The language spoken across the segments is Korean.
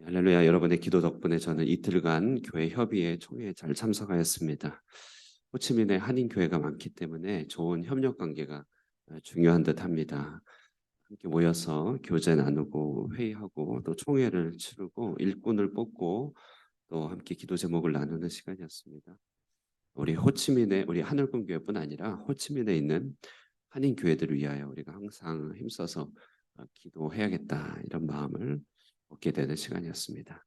할렐루야. 여러분의 기도 덕분에 저는 이틀간 교회 협의회 총회에 잘 참석하였습니다. 호치민에 한인교회가 많기 때문에 좋은 협력 관계가 중요한 듯합니다. 함께 모여서 교제 나누고 회의하고 또 총회를 치르고 일꾼을 뽑고 또 함께 기도 제목을 나누는 시간이었습니다. 우리 하늘군 교회뿐 아니라 호치민에 있는 한인 교회들을 위하여 우리가 항상 힘써서 기도해야겠다 이런 마음을 얻게 되는 시간이었습니다.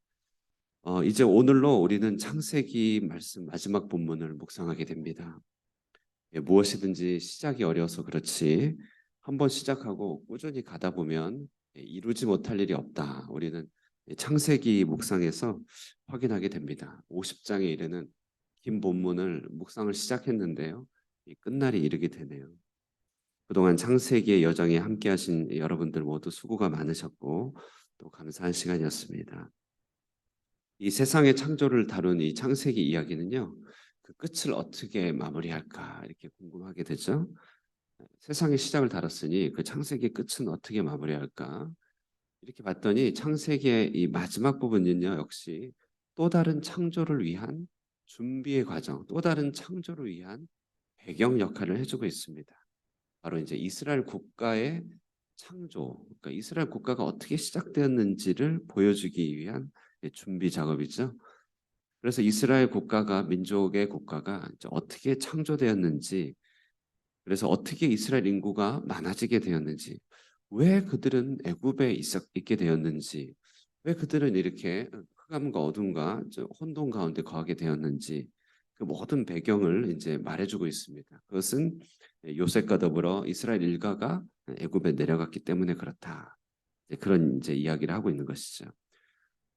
이제 오늘로 우리는 창세기 말씀 마지막 본문을 묵상하게 됩니다. 무엇이든지 시작이 어려워서 그렇지 한번 시작하고 꾸준히 가다 보면 이루지 못할 일이 없다. 우리는 창세기 묵상에서 확인하게 됩니다. 50장에 이르는 긴 본문을 묵상을 시작했는데요. 이 끝날이 이르게 되네요. 그동안 창세기의 여정에 함께하신 여러분들 모두 수고가 많으셨고 또 감사한 시간이었습니다. 이 세상의 창조를 다룬 이 창세기 이야기는요, 그 끝을 어떻게 마무리할까 이렇게 궁금하게 되죠. 세상의 시작을 다뤘으니 그 창세기의 끝은 어떻게 마무리할까 이렇게 봤더니 창세기의 이 마지막 부분은요, 역시 또 다른 창조를 위한 준비의 과정, 또 다른 창조를 위한 배경 역할을 해주고 있습니다. 바로 이제 이스라엘 국가의 창조, 그러니까 이스라엘 국가가 어떻게 시작되었는지를 보여주기 위한 준비 작업이죠. 그래서 이스라엘 국가가 민족의 국가가 이제 어떻게 창조되었는지, 그래서 어떻게 이스라엘 인구가 많아지게 되었는지, 왜 그들은 애굽에 있게 되었는지, 왜 그들은 이렇게 흑암과 어둠과 혼돈 가운데 거하게 되었는지 그 모든 배경을 이제 말해주고 있습니다. 그것은 요셉과 더불어 이스라엘 일가가 애굽에 내려갔기 때문에 그렇다. 그런 이제 이야기를 하고 있는 것이죠.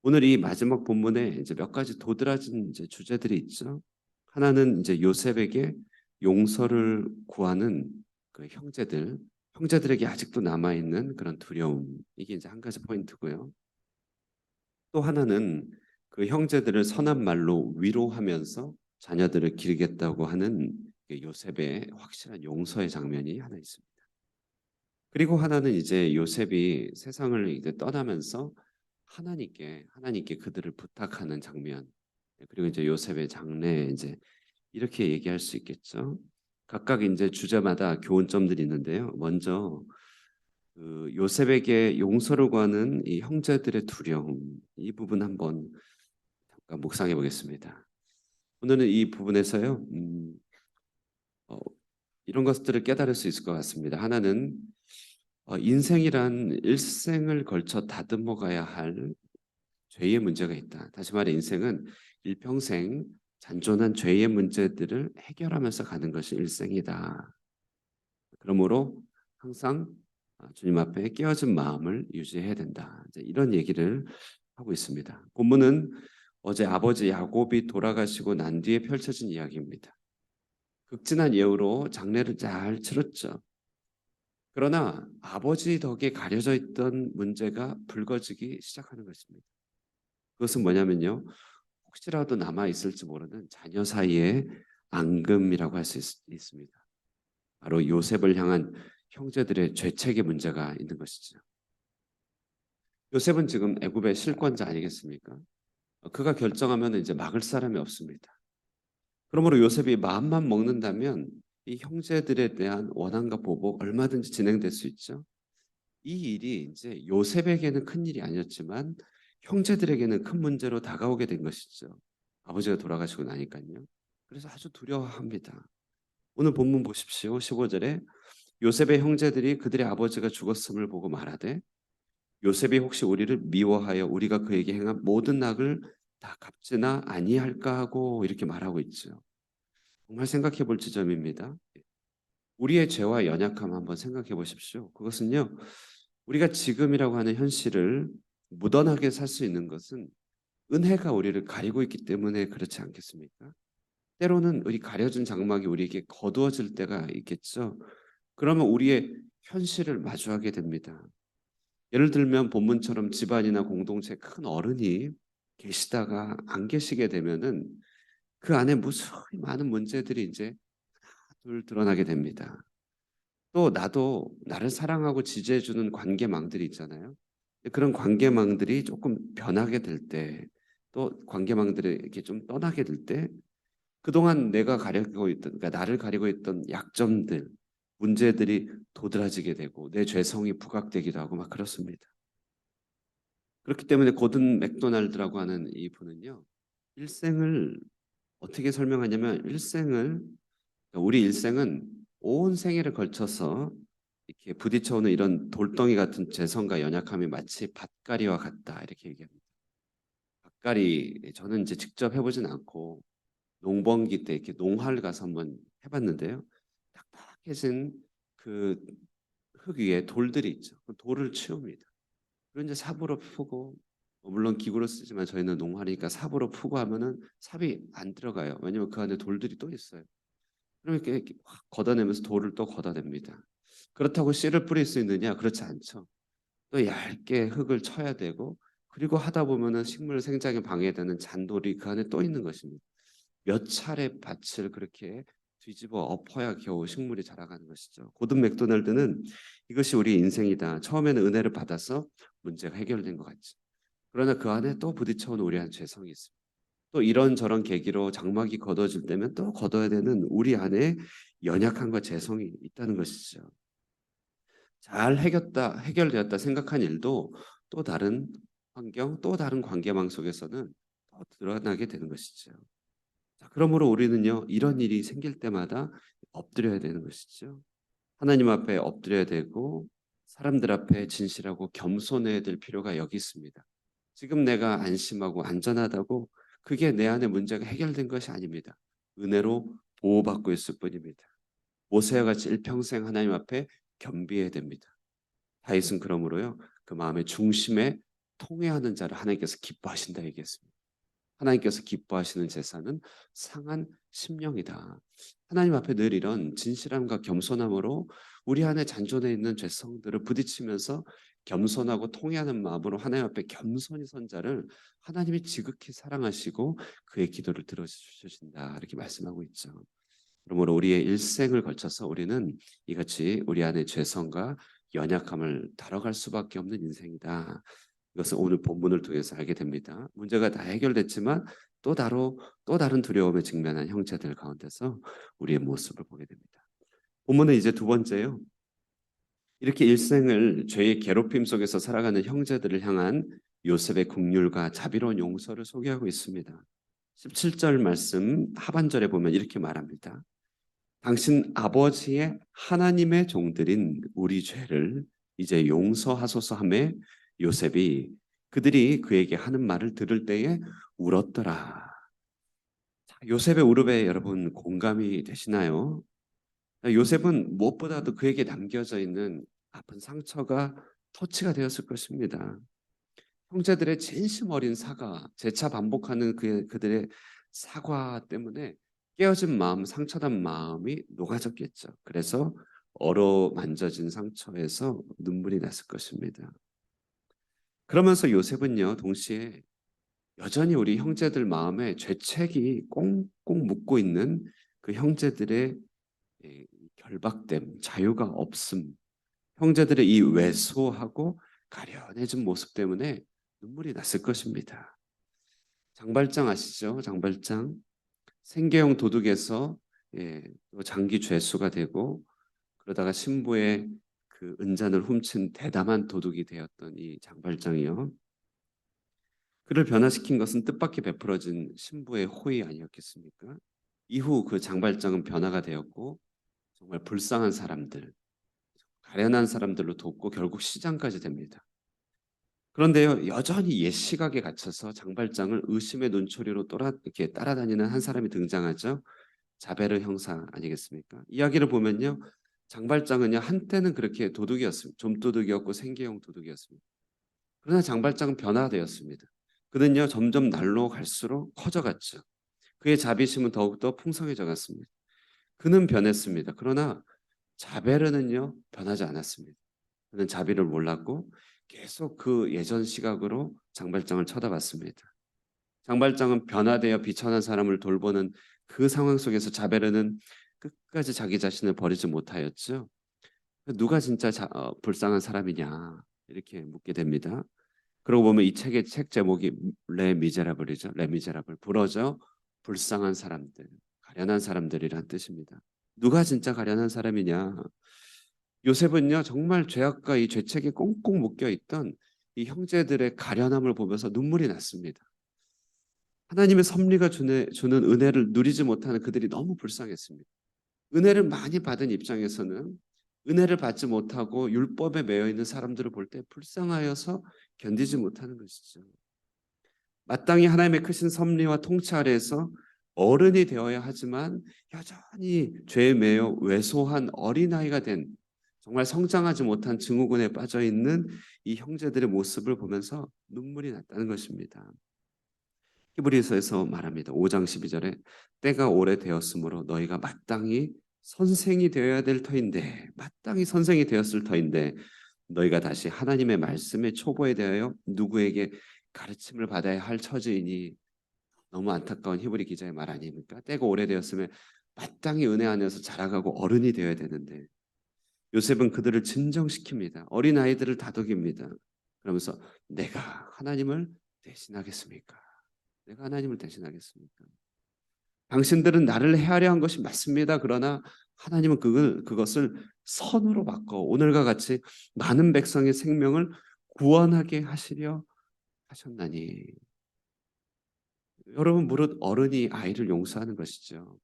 오늘 이 마지막 본문에 이제 몇 가지 도드라진 이제 주제들이 있죠. 하나는 이제 요셉에게 용서를 구하는 그 형제들에게 아직도 남아 있는 그런 두려움. 이게 이제 한 가지 포인트고요. 또 하나는 그 형제들을 선한 말로 위로하면서 자녀들을 기르겠다고 하는 요셉의 확실한 용서의 장면이 하나 있습니다. 그리고 하나는 이제 요셉이 세상을 이제 떠나면서 하나님께 그들을 부탁하는 장면. 그리고 이제 요셉의 장래 이제 이렇게 얘기할 수 있겠죠. 각각 이제 주제마다 교훈점들이 있는데요. 먼저 그 요셉에게 용서를 구하는 이 형제들의 두려움 이 부분 한번 잠깐 묵상해 보겠습니다. 오늘은 이 부분에서요. 어, 이런 것들을 깨달을 수 있을 것 같습니다. 하나는 인생이란 일생을 걸쳐 다듬어 가야 할 죄의 문제가 있다. 다시 말해 인생은 일평생 잔존한 죄의 문제들을 해결하면서 가는 것이 일생이다. 그러므로 항상 주님 앞에 깨어진 마음을 유지해야 된다. 이제 이런 얘기를 하고 있습니다. 본문은 어제 아버지 야곱이 돌아가시고 난 뒤에 펼쳐진 이야기입니다. 극진한 예우로 장례를 잘 치렀죠. 그러나 아버지 덕에 가려져 있던 문제가 불거지기 시작하는 것입니다. 그것은 뭐냐면요. 혹시라도 남아 있을지 모르는 자녀 사이의 앙금이라고 할 수 있습니다. 바로 요셉을 향한 형제들의 죄책의 문제가 있는 것이죠. 요셉은 지금 애굽의 실권자 아니겠습니까? 그가 결정하면 이제 막을 사람이 없습니다. 그러므로 요셉이 마음만 먹는다면 이 형제들에 대한 원한과 보복 얼마든지 진행될 수 있죠. 이 일이 이제 요셉에게는 큰 일이 아니었지만 형제들에게는 큰 문제로 다가오게 된 것이죠. 아버지가 돌아가시고 나니까요. 그래서 아주 두려워합니다. 오늘 본문 보십시오. 15절에 요셉의 형제들이 그들의 아버지가 죽었음을 보고 말하되 요셉이 혹시 우리를 미워하여 우리가 그에게 행한 모든 악을 다 갚지나 아니할까 하고 이렇게 말하고 있죠. 정말 생각해 볼 지점입니다. 우리의 죄와 연약함 한번 생각해 보십시오. 그것은요. 우리가 지금이라고 하는 현실을 무던하게 살 수 있는 것은 은혜가 우리를 가리고 있기 때문에 그렇지 않겠습니까? 때로는 우리 가려진 장막이 우리에게 거두어질 때가 있겠죠. 그러면 우리의 현실을 마주하게 됩니다. 예를 들면 본문처럼 집안이나 공동체 큰 어른이 계시다가 안 계시게 되면은 그 안에 무수히 많은 문제들이 이제 둘 드러나게 됩니다. 또 나도 나를 사랑하고 지지해주는 관계망들이 있잖아요. 그런 관계망들이 조금 변하게 될 때, 또 관계망들이 이렇게 좀 떠나게 될 때, 그동안 내가 가리고 있던, 그러니까 나를 가리고 있던 약점들, 문제들이 도드라지게 되고 내 죄성이 부각되기도 하고 막 그렇습니다. 그렇기 때문에 고든 맥도날드라고 하는 이 분은요, 일생을 어떻게 설명하냐면 우리 일생은 온 생애를 걸쳐서 이렇게 부딪혀오는 이런 돌덩이 같은 죄성과 연약함이 마치 밭가리와 같다 이렇게 얘기합니다. 밭가리 저는 이제 직접 해보진 않고 농번기 때 이렇게 농활 가서 한번 해봤는데요. 딱딱해진 그 흙 위에 돌들이 있죠. 그 돌을 치웁니다. 그리고 이제 삽으로 푸고 물론 기구로 쓰지만 저희는 농활이니까 삽으로 푸고 하면은 삽이 안 들어가요. 왜냐면 그 안에 돌들이 또 있어요. 그럼 이렇게 확 걷어내면서 돌을 또 걷어냅니다. 그렇다고 씨를 뿌릴 수 있느냐? 그렇지 않죠. 또 얇게 흙을 쳐야 되고 그리고 하다 보면은 식물 생장에 방해되는 잔돌이 그 안에 또 있는 것입니다. 몇 차례 밭을 그렇게 뒤집어 엎어야 겨우 식물이 자라가는 것이죠. 고든 맥도날드는 이것이 우리 인생이다. 처음에는 은혜를 받아서 문제가 해결된 것 같죠. 그러나 그 안에 또 부딪혀온 우리 한 죄성이 있습니다. 또 이런저런 계기로 장막이 걷어질 때면 또 걷어야 되는 우리 안에 연약함과 죄성이 있다는 것이죠. 잘 해결되었다 생각한 일도 또 다른 환경, 또 다른 관계망 속에서는 또 드러나게 되는 것이죠. 자, 그러므로 우리는요, 이런 일이 생길 때마다 엎드려야 되는 것이죠. 하나님 앞에 엎드려야 되고, 사람들 앞에 진실하고 겸손해야 될 필요가 여기 있습니다. 지금 내가 안심하고 안전하다고 그게 내 안에 문제가 해결된 것이 아닙니다. 은혜로 보호받고 있을 뿐입니다. 모세와 같이 일평생 하나님 앞에 겸비해야 됩니다. 다윗은 그러므로요, 그 마음의 중심에 통회하는 자를 하나님께서 기뻐하신다 얘기했습니다. 하나님께서 기뻐하시는 제사는 상한 심령이다. 하나님 앞에 늘 이런 진실함과 겸손함으로 우리 안에 잔존해 있는 죄성들을 부딪히면서 겸손하고 통회하는 마음으로 하나님 앞에 겸손히 선 자를 하나님이 지극히 사랑하시고 그의 기도를 들어주신다. 이렇게 말씀하고 있죠. 그러므로 우리의 일생을 걸쳐서 우리는 이같이 우리 안의 죄성과 연약함을 다뤄갈 수밖에 없는 인생이다. 이것은 오늘 본문을 통해서 알게 됩니다. 문제가 다 해결됐지만 또 다른 두려움에 직면한 형제들 가운데서 우리의 모습을 보게 됩니다. 본문은 이제 두 번째요. 이렇게 일생을 죄의 괴롭힘 속에서 살아가는 형제들을 향한 요셉의 긍휼과 자비로운 용서를 소개하고 있습니다. 17절 말씀 하반절에 보면 이렇게 말합니다. 당신 아버지의 하나님의 종들인 우리 죄를 이제 용서하소서 하매 요셉이 그들이 그에게 하는 말을 들을 때에 울었더라. 자, 요셉의 울음에 여러분 공감이 되시나요? 요셉은 무엇보다도 그에게 남겨져 있는 아픈 상처가 터치가 되었을 것입니다. 형제들의 진심 어린 사과, 재차 반복하는 그들의 사과 때문에 깨어진 마음, 상처난 마음이 녹아졌겠죠. 그래서 어루만져진 상처에서 눈물이 났을 것입니다. 그러면서 요셉은요, 동시에 여전히 우리 형제들 마음에 죄책이 꽁꽁 묻고 있는 그 형제들의 결박됨, 자유가 없음, 형제들의 이 왜소하고 가련해진 모습 때문에 눈물이 났을 것입니다. 장발장 아시죠? 장발장. 생계형 도둑에서 장기 죄수가 되고 그러다가 신부의 그 은잔을 훔친 대담한 도둑이 되었던 이 장발장이요. 그를 변화시킨 것은 뜻밖의 베풀어진 신부의 호의 아니었겠습니까? 이후 그 장발장은 변화가 되었고 정말 불쌍한 사람들, 가련한 사람들로 돕고 결국 시장까지 됩니다. 그런데요, 여전히 옛 시각에 갇혀서 장발장을 의심의 눈초리로 이렇게 따라다니는 한 사람이 등장하죠. 자베르 형사 아니겠습니까? 이야기를 보면요, 장발장은요 한때는 그렇게 도둑이었습니다. 좀도둑이었고 생계형 도둑이었습니다. 그러나 장발장은 변화되었습니다. 그는요 점점 날로 갈수록 커져갔죠. 그의 자비심은 더욱더 풍성해져 갔습니다. 그는 변했습니다. 그러나 자베르는요 변하지 않았습니다. 그는 자비를 몰랐고 계속 그 예전 시각으로 장발장을 쳐다봤습니다. 장발장은 변화되어 비천한 사람을 돌보는 그 상황 속에서 자베르는 끝까지 자기 자신을 버리지 못하였죠. 누가 진짜 불쌍한 사람이냐? 이렇게 묻게 됩니다. 그러고 보면 이 책의 책 제목이 레 미제라블이죠. 레 미제라블, 부러져 불쌍한 사람들, 가련한 사람들이란 뜻입니다. 누가 진짜 가련한 사람이냐? 요셉은요 정말 죄악과 이 죄책에 꽁꽁 묶여 있던 이 형제들의 가련함을 보면서 눈물이 났습니다. 하나님의 섭리가 주는 은혜를 누리지 못하는 그들이 너무 불쌍했습니다. 은혜를 많이 받은 입장에서는 은혜를 받지 못하고 율법에 매여 있는 사람들을 볼 때 불쌍하여서 견디지 못하는 것이죠. 마땅히 하나님의 크신 섭리와 통치 아래에서 어른이 되어야 하지만 여전히 죄에 매여 왜소한 어린아이가 된, 정말 성장하지 못한 증후군에 빠져 있는 이 형제들의 모습을 보면서 눈물이 났다는 것입니다. 히브리서에서 말합니다. 5장 12절에 때가 오래되었으므로 너희가 마땅히 선생이 되어야 될 터인데, 마땅히 선생이 되었을 터인데 너희가 다시 하나님의 말씀에 초보에 대하여 누구에게 가르침을 받아야 할 처지이니. 너무 안타까운 히브리 기자의 말 아닙니까? 때가 오래되었으면 마땅히 은혜 안에서 자라가고 어른이 되어야 되는데, 요셉은 그들을 진정시킵니다. 어린 아이들을 다독입니다. 그러면서 내가 하나님을 대신하겠습니까? 내가 하나님을 대신하겠습니까? 당신들은 나를 해하려 한 것이 맞습니다. 그러나 하나님은 그것을 선으로 바꿔 오늘과 같이 많은 백성의 생명을 구원하게 하시려 하셨나니. 여러분, 무릇 어른이 아이를 용서하는 것이죠.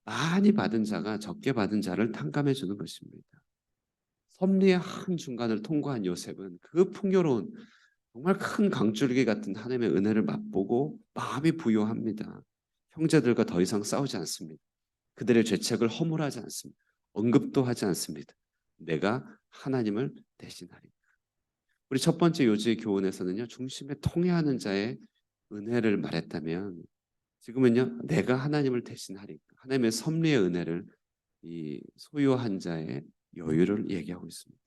많이 받은 자가 적게 받은 자를 탕감해 주는 것입니다. 섭리의 한 중간을 통과한 요셉은 그 풍요로운 정말 큰 강줄기 같은 하나님의 은혜를 맛보고 마음이 부요합니다. 형제들과 더 이상 싸우지 않습니다. 그들의 죄책을 허물하지 않습니다. 언급도 하지 않습니다. 내가 하나님을 대신하리. 우리 첫 번째 요지의 교훈에서는요, 중심에 통해하는 자의 은혜를 말했다면, 지금은요 내가 하나님을 대신하리, 하나님의 섭리의 은혜를 이 소유한 자의 여유를 얘기하고 있습니다.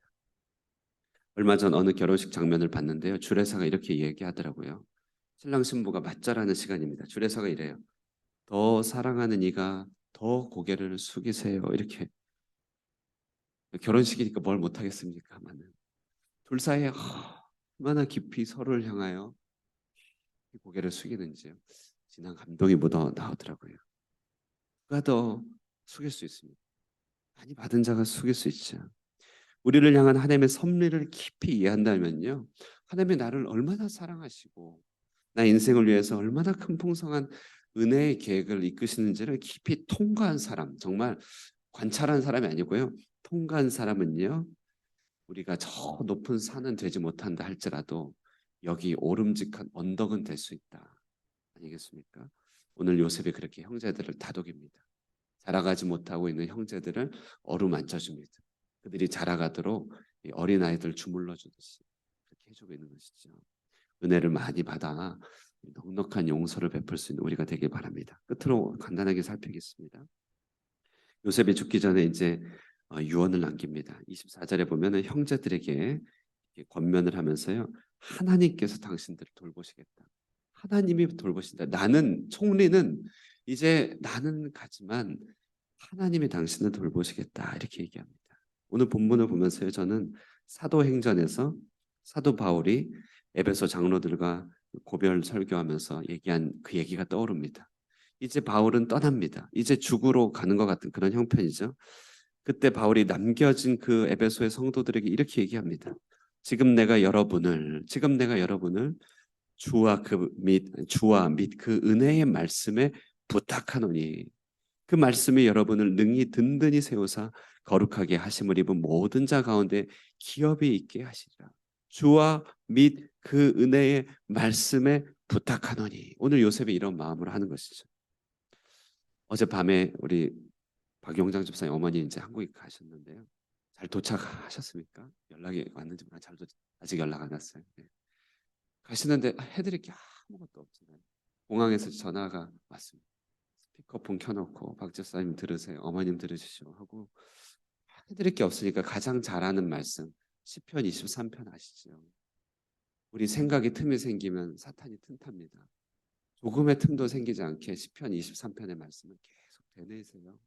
얼마 전 어느 결혼식 장면을 봤는데요, 주례사가 이렇게 얘기하더라고요. 신랑 신부가 맞절하는 시간입니다. 주례사가 이래요. 더 사랑하는 이가 더 고개를 숙이세요. 이렇게. 결혼식이니까 뭘 못하겠습니까만은 둘 사이에 얼마나 깊이 서로를 향하여 고개를 숙이는지요. 진한 감동이 묻어 나오더라고요. 누가 더 숙일 수 있습니다. 많이 받은 자가 숙일 수 있죠. 우리를 향한 하나님의 섭리를 깊이 이해한다면요, 하나님이 나를 얼마나 사랑하시고 나 인생을 위해서 얼마나 큰 풍성한 은혜의 계획을 이끄시는지를 깊이 통과한 사람, 정말 관찰한 사람이 아니고요, 통과한 사람은요, 우리가 저 높은 산은 되지 못한다 할지라도 여기 오름직한 언덕은 될 수 있다. 아니겠습니까? 오늘 요셉이 그렇게 형제들을 다독입니다. 자라가지 못하고 있는 형제들을 어루만져 줍니다. 그들이 자라가도록 어린아이들 주물러 주듯이 그렇게 해주고 있는 것이죠. 은혜를 많이 받아 넉넉한 용서를 베풀 수 있는 우리가 되길 바랍니다. 끝으로 간단하게 살피겠습니다. 요셉이 죽기 전에 이제 유언을 남깁니다. 24절에 보면은 형제들에게 권면을 하면서요, 하나님께서 당신들을 돌보시겠다. 하나님이 돌보신다. 나는, 총리는 이제 나는 가지만 하나님이 당신을 돌보시겠다. 이렇게 얘기합니다. 오늘 본문을 보면서요, 저는 사도행전에서 사도 바울이 에베소 장로들과 고별 설교하면서 얘기한 그 얘기가 떠오릅니다. 이제 바울은 떠납니다. 이제 죽으러 가는 것 같은 그런 형편이죠. 그때 바울이 남겨진 그 에베소의 성도들에게 이렇게 얘기합니다. 지금 내가 여러분을 주와 및 그 은혜의 말씀에 부탁하노니, 그 말씀이 여러분을 능히 든든히 세우사 거룩하게 하심을 입은 모든 자 가운데 기업이 있게 하시리라. 주와 및 그 은혜의 말씀에 부탁하노니. 오늘 요셉이 이런 마음으로 하는 것이죠. 어젯밤에 우리 박용장 집사님 어머니 이제 한국에 가셨는데요. 잘 도착하셨습니까? 연락이 왔는지 몰라. 아직 연락 안 왔어요. 네. 가시는데 해드릴 게 아무것도 없잖아요. 공항에서 전화가 왔습니다. 스피커폰 켜놓고 박 집사님 들으세요. 어머님 들으시오 하고, 해드릴 게 없으니까 가장 잘하는 말씀 시편 23편 아시죠? 우리 생각에 틈이 생기면 사탄이 틈탑니다. 조금의 틈도 생기지 않게 시편 23편의 말씀을 계속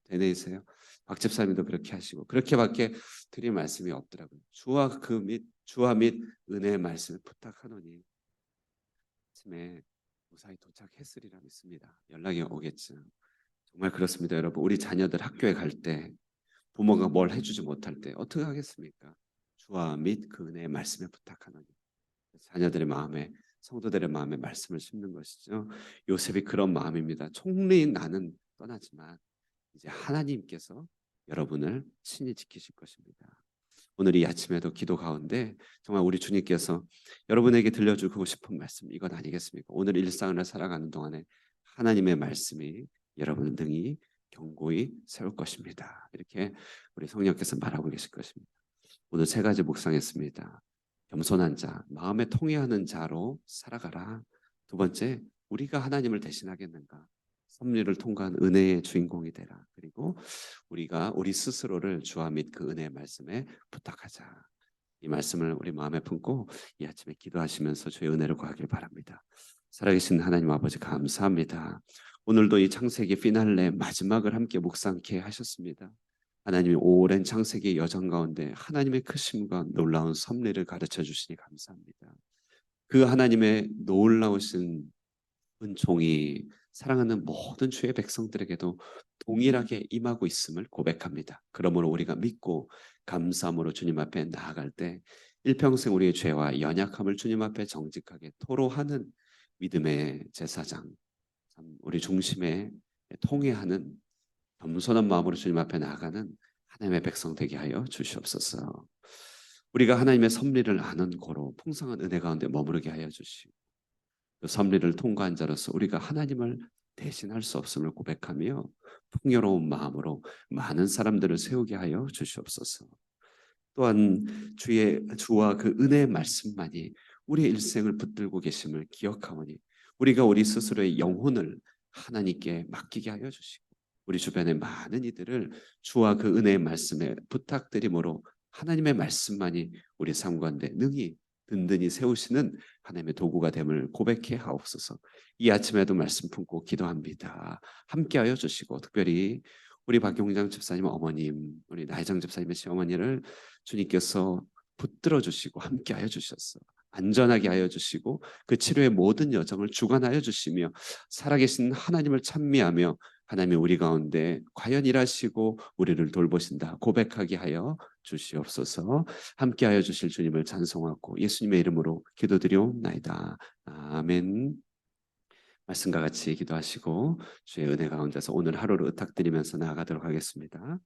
되뇌이세요. 박 집사님도 그렇게 하시고, 그렇게밖에 드릴 말씀이 없더라고요. 주와 그 및 주와 및 은혜의 말씀을 부탁하노니 아침에 무사히 도착했으리라 믿습니다. 연락이 오겠죠. 정말 그렇습니다, 여러분. 우리 자녀들 학교에 갈 때 부모가 뭘 해주지 못할 때 어떻게 하겠습니까? 주와 및 그 은혜의 말씀에 부탁하노니 자녀들의 마음에 성도들의 마음에 말씀을 심는 것이죠. 요셉이 그런 마음입니다. 총리인 나는 떠나지만 이제 하나님께서 여러분을 친히 지키실 것입니다. 오늘 이 아침에도 기도 가운데 정말 우리 주님께서 여러분에게 들려주고 싶은 말씀 이건 아니겠습니까? 오늘 일상을 살아가는 동안에 하나님의 말씀이 여러분을 능히 견고히 세울 것입니다. 이렇게 우리 성령께서 말하고 계실 것입니다. 오늘 세 가지 묵상했습니다. 겸손한 자, 마음에 통해하는 자로 살아가라. 두 번째, 우리가 하나님을 대신하겠는가? 섭리를 통과한 은혜의 주인공이 되라. 그리고 우리가 우리 스스로를 주와 및 그 은혜의 말씀에 부탁하자. 이 말씀을 우리 마음에 품고 이 아침에 기도하시면서 주의 은혜를 구하길 바랍니다. 살아계신 하나님 아버지 감사합니다. 오늘도 이 창세기 피날레 마지막을 함께 묵상케 하셨습니다. 하나님이 오랜 창세기 여정 가운데 하나님의 크심과 놀라운 섭리를 가르쳐 주시니 감사합니다. 그 하나님의 놀라우신 은총이 사랑하는 모든 주의 백성들에게도 동일하게 임하고 있음을 고백합니다. 그러므로 우리가 믿고 감사함으로 주님 앞에 나아갈 때 일평생 우리의 죄와 연약함을 주님 앞에 정직하게 토로하는 믿음의 제사장, 우리 중심에 통회하는 겸손한 마음으로 주님 앞에 나아가는 하나님의 백성 되게 하여 주시옵소서. 우리가 하나님의 섭리를 아는 고로 풍성한 은혜 가운데 머무르게 하여 주시고 그 섭리를 통과한 자로서 우리가 하나님을 대신할 수 없음을 고백하며 풍요로운 마음으로 많은 사람들을 세우게 하여 주시옵소서. 또한 주와 그 은혜의 말씀만이 우리의 일생을 붙들고 계심을 기억하오니 우리가 우리 스스로의 영혼을 하나님께 맡기게 하여 주시고 우리 주변의 많은 이들을 주와 그 은혜의 말씀에 부탁드림으로 하나님의 말씀만이 우리 삶 가운데 능히 든든히 세우시는 하나님의 도구가 됨을 고백해 하옵소서. 이 아침에도 말씀 품고 기도합니다. 함께하여 주시고 특별히 우리 박용장 집사님 어머님, 우리 나혜정 집사님의 시어머니를 주님께서 붙들어 주시고 함께하여 주셨어. 안전하게 하여 주시고 그 치료의 모든 여정을 주관하여 주시며 살아계신 하나님을 찬미하며 하나님이 우리 가운데 과연 일하시고 우리를 돌보신다 고백하게 하여 주시옵소서. 함께하여 주실 주님을 찬송하고 예수님의 이름으로 기도드리옵나이다. 아멘. 말씀과 같이 기도하시고 주의 은혜 가운데서 오늘 하루를 의탁드리면서 나아가도록 하겠습니다.